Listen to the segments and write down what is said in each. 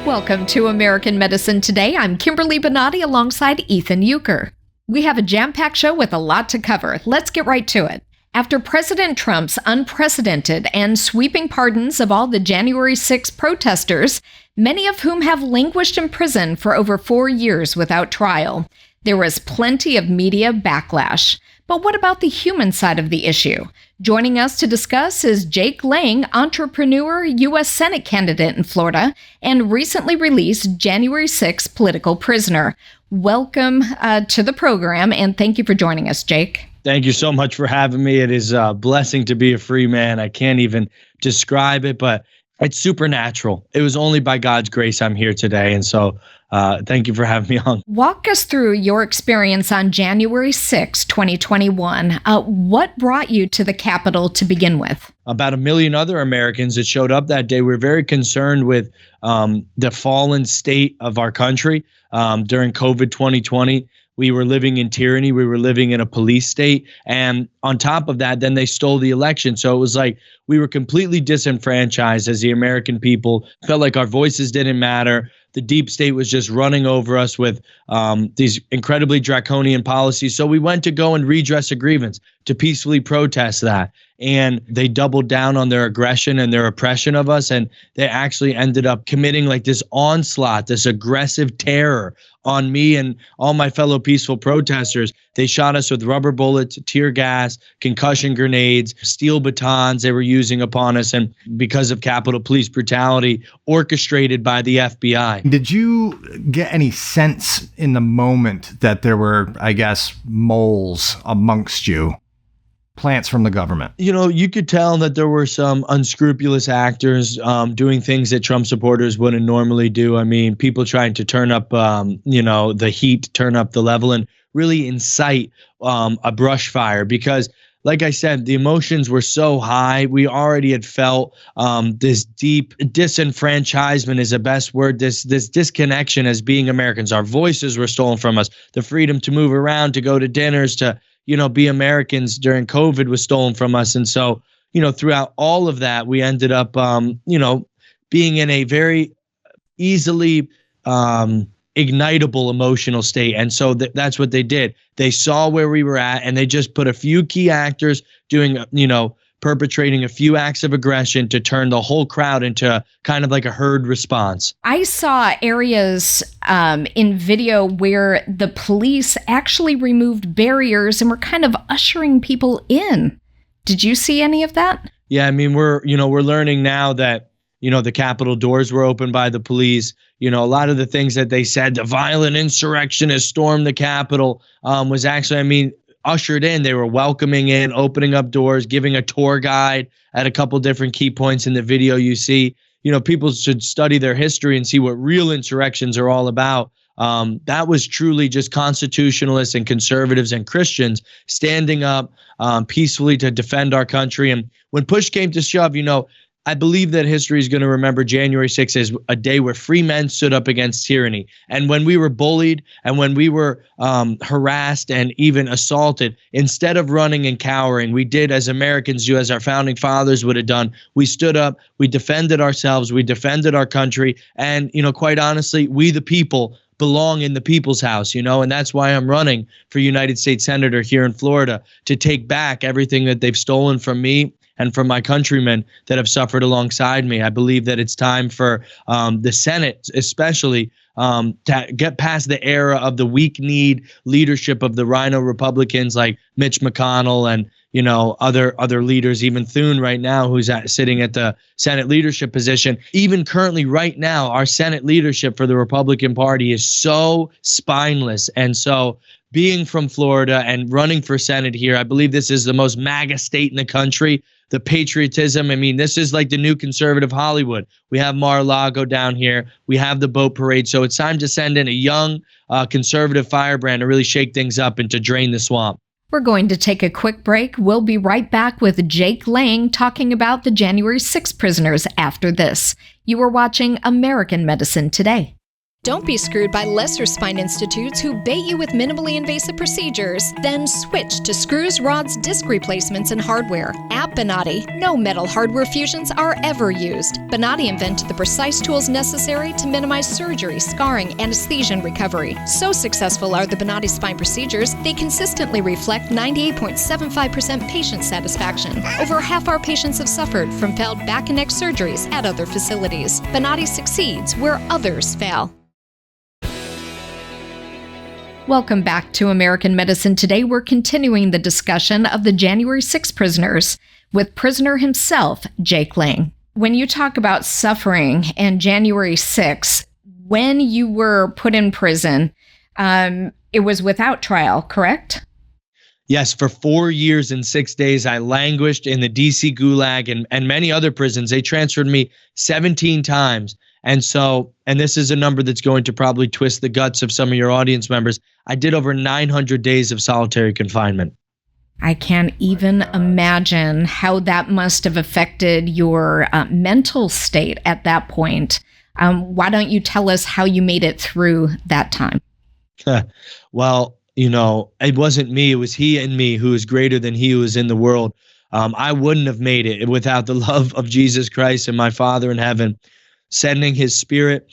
Welcome to American Medicine Today. I'm Kimberly Bonati alongside Ethan Youker. We have a jam-packed show with a lot to cover. Let's get right to it. After President Trump's unprecedented and sweeping pardons of all the January 6 protesters, many of whom have languished in prison for over 4 years without trial, there was plenty of media backlash. But what about the human side of the issue? Joining us to discuss is Jake Lang, entrepreneur, U.S. Senate candidate in Florida, and recently released January 6 political prisoner. Welcome to the program, and thank you for joining us, Jake. Thank you so much for having me. It is a blessing to be a free man. I can't even describe it, but it's supernatural. It was only by God's grace I'm here today, and so thank you for having me on. Walk us through your experience on January 6, 2021. What brought you to the Capitol to begin with? About 1 million other Americans that showed up that day were very concerned with the fallen state of our country during COVID 2020. We were living in tyranny. We were living in a police state. And on top of that, then they stole the election. So it was like we were completely disenfranchised as the American people, felt like our voices didn't matter. The deep state was just running over us with these incredibly draconian policies. So we went to go and redress a grievance, to peacefully protest that. And they doubled down on their aggression and their oppression of us. And they actually ended up committing like this onslaught, this aggressive terror on me and all my fellow peaceful protesters. They shot us with rubber bullets, tear gas, concussion grenades, steel batons they were using upon us. And because of Capitol Police brutality orchestrated by the FBI. Did you get any sense in the moment that there were, I guess, moles amongst you? Plants from the government? You know, you could tell that there were some unscrupulous actors doing things that Trump supporters wouldn't normally do. I mean, people trying to turn up, the heat, turn up the level and really incite a brush fire because, like I said, the emotions were so high. We already had felt this deep disenfranchisement is the best word, this disconnection as being Americans. Our voices were stolen from us. The freedom to move around, to go to dinners, to be Americans during COVID was stolen from us. And so, throughout all of that, we ended up, being in a very easily ignitable emotional state. And so that's what they did. They saw where we were at and they just put a few key actors doing, perpetrating a few acts of aggression to turn the whole crowd into kind of like a herd response. I saw areas in video where the police actually removed barriers and were kind of ushering people in. Did you see any of that? Yeah, I mean, we're learning now that, the Capitol doors were opened by the police. A lot of the things that they said, the violent insurrectionists stormed the Capitol, was actually, ushered in. They were welcoming in, opening up doors, giving a tour guide at a couple different key points in the video you see. People should study their history and see what real insurrections are all about. That was truly just constitutionalists and conservatives and Christians standing up peacefully to defend our country. And when push came to shove, I believe that history is going to remember January 6th as a day where free men stood up against tyranny. And when we were bullied and when we were harassed and even assaulted, instead of running and cowering, we did as Americans do, as our founding fathers would have done. We stood up, we defended ourselves, we defended our country. And, quite honestly, we the people belong in the people's house, and that's why I'm running for United States Senator here in Florida, to take back everything that they've stolen from me and from my countrymen that have suffered alongside me. I believe that it's time for the Senate, especially, to get past the era of the weak-kneed leadership of the rhino Republicans like Mitch McConnell and other leaders, even Thune right now, who's sitting at the Senate leadership position. Even currently right now, our Senate leadership for the Republican Party is so spineless. And so being from Florida and running for Senate here, I believe this is the most MAGA state in the country. The patriotism, this is like the new conservative Hollywood. We have Mar-a-Lago down here. We have the boat parade. So it's time to send in a young conservative firebrand to really shake things up and to drain the swamp. We're going to take a quick break. We'll be right back with Jake Lang talking about the January 6 prisoners after this. You are watching American Medicine Today. Don't be screwed by lesser spine institutes who bait you with minimally invasive procedures, then switch to screws, rods, disc replacements, and hardware. At Bonati, no metal hardware fusions are ever used. Bonati invented the precise tools necessary to minimize surgery, scarring, anesthesia, and recovery. So successful are the Bonati Spine procedures, they consistently reflect 98.75% patient satisfaction. Over half our patients have suffered from failed back and neck surgeries at other facilities. Bonati succeeds where others fail. Welcome back to American Medicine Today. We're continuing the discussion of the January 6 prisoners with prisoner himself, Jake Lang. When you talk about suffering and January 6, when you were put in prison, it was without trial, correct? Yes, for 4 years and 6 days, I languished in the DC Gulag and many other prisons. They transferred me 17 times. And this is a number that's going to probably twist the guts of some of your audience members. I did over 900 days of solitary confinement. I can't even imagine how that must have affected your mental state at that point. Why don't you tell us how you made it through that time? Well, it wasn't me. It was he in me who is greater than he who is in the world. I wouldn't have made it without the love of Jesus Christ and my Father in heaven, sending his Spirit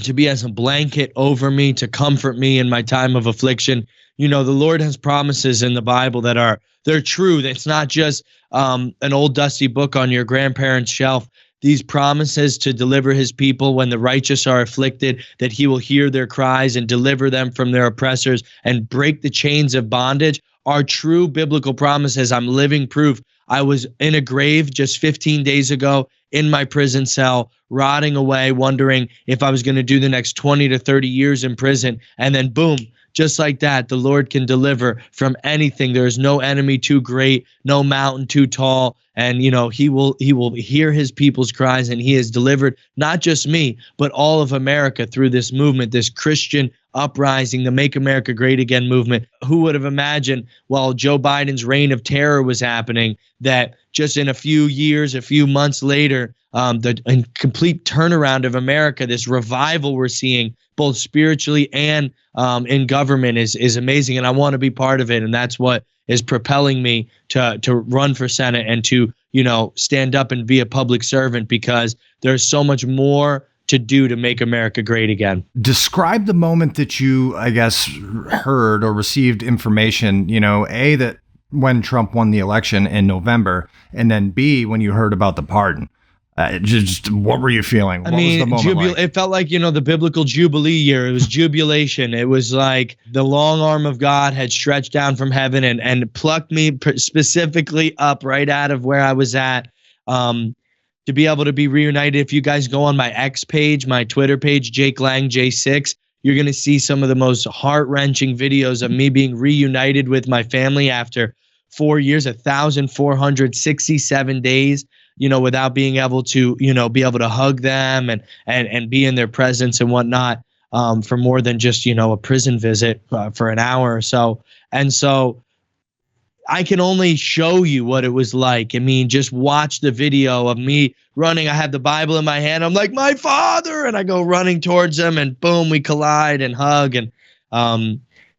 to be as a blanket over me, to comfort me in my time of affliction. The Lord has promises in the Bible they're true. It's not just an old dusty book on your grandparents' shelf. These promises to deliver his people when the righteous are afflicted, that he will hear their cries and deliver them from their oppressors and break the chains of bondage, are true biblical promises. I'm living proof. I was in a grave just 15 days ago in my prison cell, rotting away, wondering if I was going to do the next 20 to 30 years in prison. And then boom, just like that, the Lord can deliver from anything. There is no enemy too great, no mountain too tall. And, he will hear his people's cries, and he has delivered not just me, but all of America through this movement, this Christian uprising, the Make America Great Again movement. Who would have imagined while Joe Biden's reign of terror was happening, that just in a few years, a few months later, the complete turnaround of America, this revival we're seeing both spiritually and in government is amazing. And I want to be part of it. And that's what is propelling me to run for Senate and to, stand up and be a public servant, because there's so much more to do to make America great again. Describe the moment that you, I guess, heard or received information, A, that when Trump won the election in November, and then B, when you heard about the pardon. Just what were you feeling? What was the moment like? It felt like, the biblical Jubilee year. It was jubilation. It was like the long arm of God had stretched down from heaven and plucked me specifically up right out of where I was at, to be able to be reunited. If you guys go on my X page, my Twitter page, Jake Lang J6, you're going to see some of the most heart-wrenching videos of me being reunited with my family after 4 years, 1,467 days, without being able to, be able to hug them and be in their presence and whatnot, for more than just, a prison visit for an hour or so. And so I can only show you what it was like. I mean, just watch the video of me running. I have the Bible in my hand. I'm like, my Father, and I go running towards him, and boom, we collide and hug. And,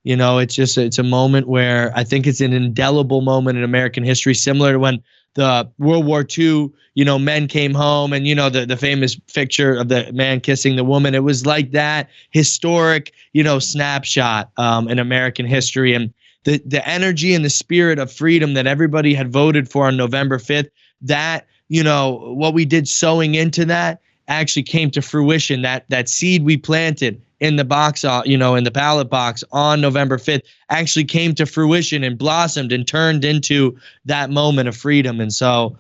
it's a moment where I think it's an indelible moment in American history, similar to when the World War II, men came home, and, the famous picture of the man kissing the woman. It was like that historic, snapshot in American history. And the energy and the spirit of freedom that everybody had voted for on November 5th, that, what we did sowing into that actually came to fruition. That seed we planted in the box, in the ballot box on November 5th actually came to fruition and blossomed and turned into that moment of freedom. And so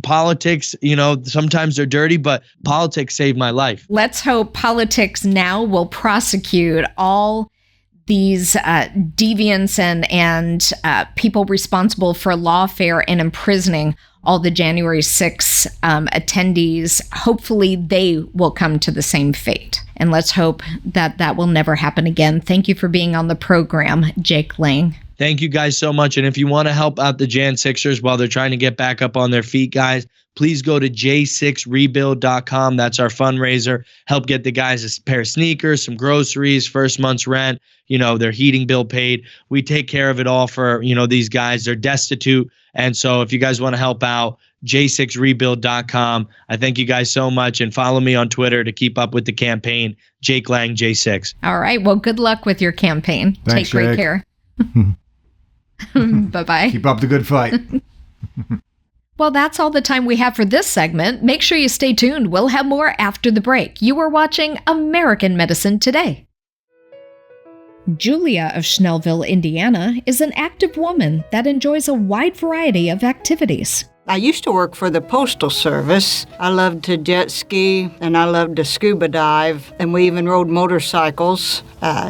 politics, sometimes they're dirty, but politics saved my life. Let's hope politics now will prosecute all these deviants and people responsible for lawfare and imprisoning all the January 6 attendees. Hopefully they will come to the same fate. And let's hope that that will never happen again. Thank you for being on the program, Jake Lang. Thank you guys so much. And if you want to help out the Jan Sixers while they're trying to get back up on their feet, guys, please go to j6rebuild.com. That's our fundraiser. Help get the guys a pair of sneakers, some groceries, first month's rent, their heating bill paid. We take care of it all for, these guys. They're destitute. And so if you guys want to help out, j6rebuild.com. I thank you guys so much, and follow me on Twitter to keep up with the campaign, Jake Lang J6. All right. Well, good luck with your campaign. Thanks, Take great Jake. care. Bye-bye. Keep up the good fight. Well, that's all the time we have for this segment. Make sure you stay tuned. We'll have more after the break. You are watching American Medicine Today. Julia of Schnellville, Indiana, is an active woman that enjoys a wide variety of activities. I used to work for the Postal Service. I loved to jet ski and I loved to scuba dive, and we even rode motorcycles,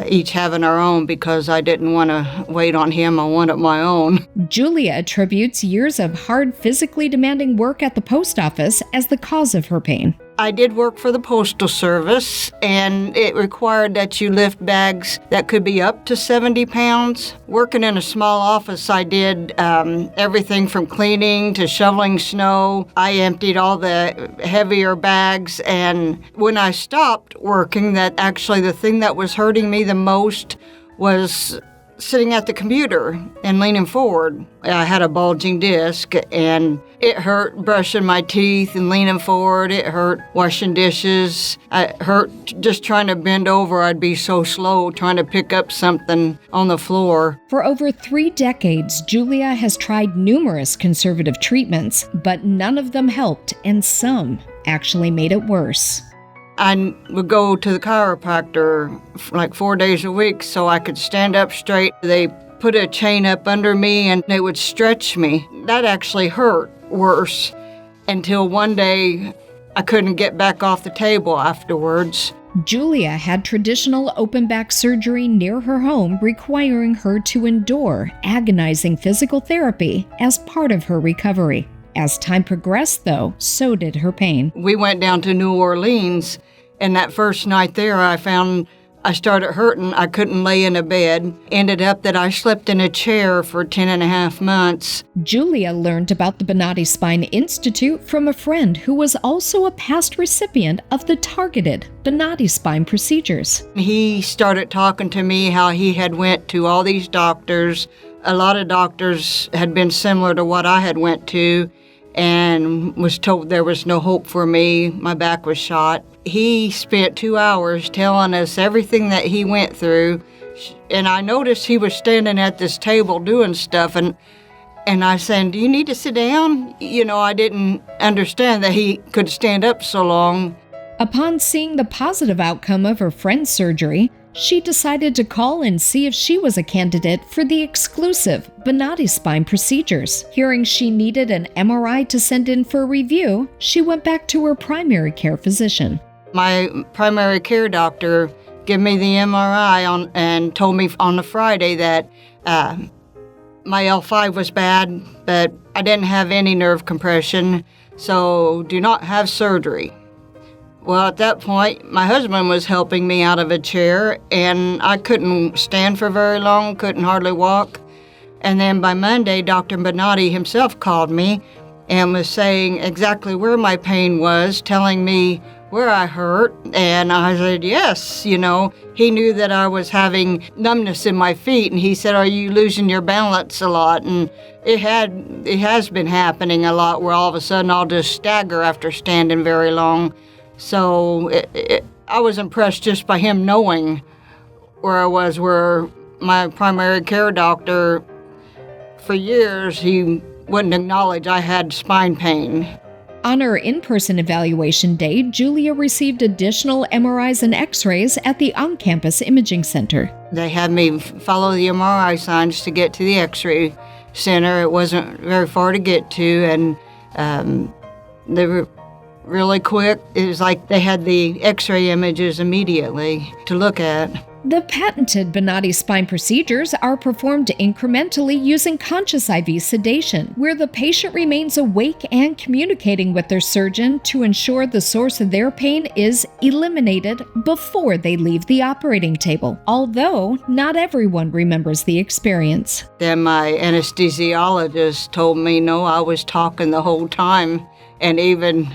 each having our own because I didn't want to wait on him. I wanted my own. Julia attributes years of hard, physically demanding work at the post office as the cause of her pain. I did work for the Postal Service, and it required that you lift bags that could be up to 70 pounds. Working in a small office, I did everything from cleaning to shoveling snow. I emptied all the heavier bags, and when I stopped working, that actually the thing that was hurting me the most was sitting at the computer and leaning forward. I had a bulging disc, and it hurt brushing my teeth and leaning forward. It hurt washing dishes. It hurt just trying to bend over. I'd be so slow trying to pick up something on the floor. For over 3 decades, Julia has tried numerous conservative treatments, but none of them helped, and some actually made it worse. I would go to the chiropractor like 4 days a week so I could stand up straight. They put a chain up under me and they would stretch me. That actually hurt worse until one day I couldn't get back off the table afterwards. Julia had traditional open back surgery near her home, requiring her to endure agonizing physical therapy as part of her recovery. As time progressed, though, so did her pain. We went down to New Orleans, and that first night there, I found I started hurting. I couldn't lay in a bed. Ended up that I slept in a chair for 10.5 months. Julia learned about the Bonati Spine Institute from a friend who was also a past recipient of the targeted Bonati Spine Procedures. He started talking to me how he had went to all these doctors. A lot of doctors had been similar to what I had went to, and was told there was no hope for me. My back was shot. He spent 2 hours telling us everything that he went through, and I noticed he was standing at this table doing stuff, and I said, "Do you need to sit down?" I didn't understand that he could stand up so long. Upon seeing the positive outcome of her friend's surgery, she decided to call and see if she was a candidate for the exclusive Bonati Spine Procedures. Hearing she needed an MRI to send in for review, she went back to her primary care physician. My primary care doctor gave me the MRI and told me on the Friday that my L5 was bad, but I didn't have any nerve compression, so do not have surgery. Well, at that point, my husband was helping me out of a chair, and I couldn't stand for very long, couldn't hardly walk. And then by Monday, Dr. Bonati himself called me and was saying exactly where my pain was, telling me where I hurt. And I said, yes, He knew that I was having numbness in my feet, and he said, "Are you losing your balance a lot?" And it has been happening a lot where all of a sudden I'll just stagger after standing very long. So I was impressed just by him knowing where I was, where my primary care doctor, for years, he wouldn't acknowledge I had spine pain. On her in-person evaluation day, Julia received additional MRIs and X-rays at the on-campus imaging center. They had me follow the MRI signs to get to the X-ray center. It wasn't very far to get to, and they were really quick. It was like they had the X-ray images immediately to look at. The patented Bonati Spine procedures are performed incrementally using conscious IV sedation, where the patient remains awake and communicating with their surgeon to ensure the source of their pain is eliminated before they leave the operating table, although not everyone remembers the experience. Then my anesthesiologist told me, no, I was talking the whole time. And even,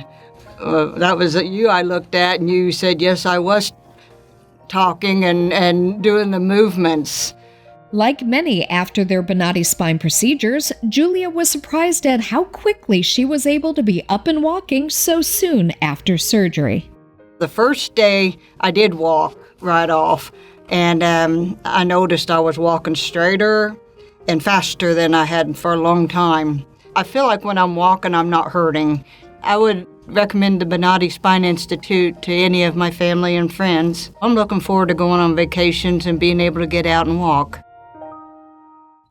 that was you I looked at, and you said, yes, I was talking and doing the movements. Like many after their Bonati Spine procedures, Julia was surprised at how quickly she was able to be up and walking so soon after surgery. The first day, I did walk right off, and I noticed I was walking straighter and faster than I had for a long time. I feel like when I'm walking, I'm not hurting. I would recommend the Bonati Spine Institute to any of my family and friends. I'm looking forward to going on vacations and being able to get out and walk.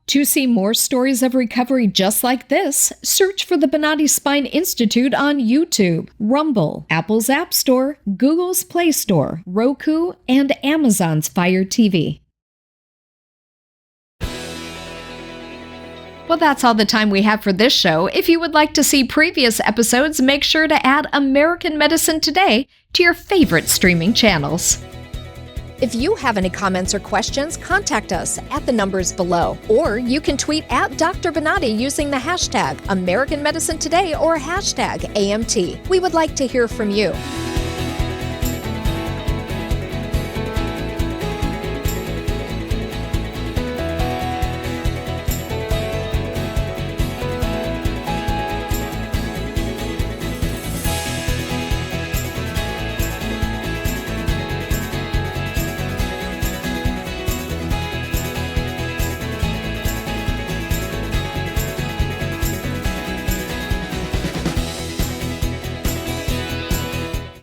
To see more stories of recovery just like this, search for the Bonati Spine Institute on YouTube, Rumble, Apple's App Store, Google's Play Store, Roku, and Amazon's Fire TV. Well, that's all the time we have for this show. If you would like to see previous episodes, make sure to add American Medicine Today to your favorite streaming channels. If you have any comments or questions, contact us at the numbers below. Or you can tweet at Dr. Bonati using the hashtag American Medicine Today or hashtag AMT. We would like to hear from you.